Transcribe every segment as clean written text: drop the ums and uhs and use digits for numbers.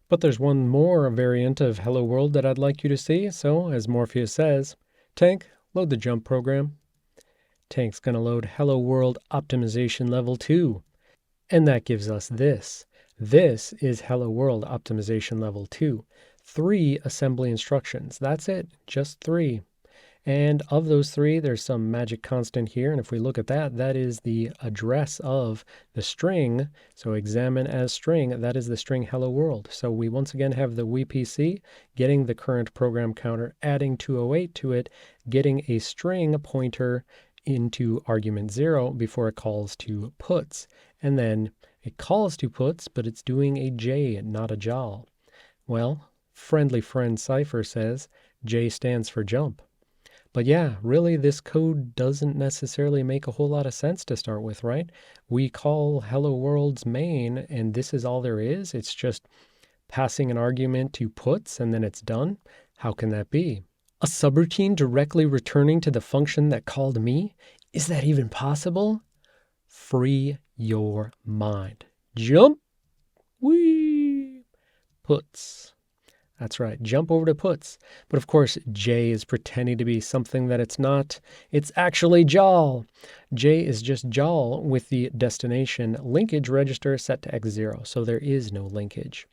But there's one more variant of Hello World that I'd like you to see. So as Morpheus says, Tank, load the jump program. Tank's going to load Hello World Optimization Level 2. And that gives us this. This is Hello World Optimization Level 2. 3 assembly instructions. That's it, just 3. And of those 3, there's some magic constant here. And if we look at that, that is the address of the string. So examine as string, that is the string hello world. So we once again have the WPC getting the current program counter, adding 208 to it, getting a string pointer into argument 0 before it calls to puts. And then it calls to puts, but it's doing a J, not a JAL. Well, friendly friend Cypher says J stands for jump. But yeah, really, this code doesn't necessarily make a whole lot of sense to start with, right? We call Hello World's main, and this is all there is. It's just passing an argument to puts, and then it's done. How can that be? A subroutine directly returning to the function that called me? Is that even possible? Free your mind. Jump. Whee. Puts. That's right, jump over to puts. But of course, J is pretending to be something that it's not. It's actually JAL. J is just JAL with the destination linkage register set to X0, so there is no linkage.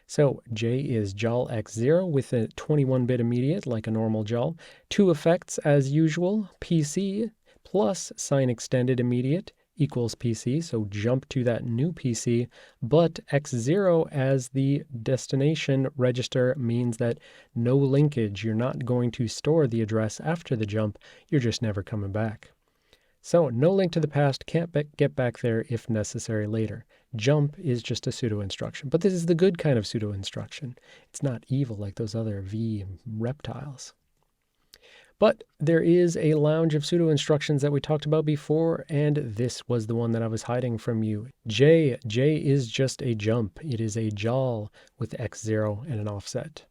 So J is JAL X0 with a 21-bit immediate like a normal JAL. 2 effects as usual, PC plus sign extended immediate equals PC, so jump to that new PC, but X0 as the destination register means that no linkage. You're not going to store the address after the jump, you're just never coming back. So no link to the past, can't get back there if necessary later. Jump is just a pseudo instruction, but this is the good kind of pseudo instruction. It's not evil like those other V reptiles. But there is a lounge of pseudo instructions that we talked about before, and this was the one that I was hiding from you. J is just a jump. It is a JAL with X0 and an offset.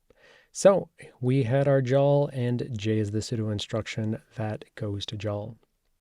So we had our JAL, and J is the pseudo instruction that goes to JAL.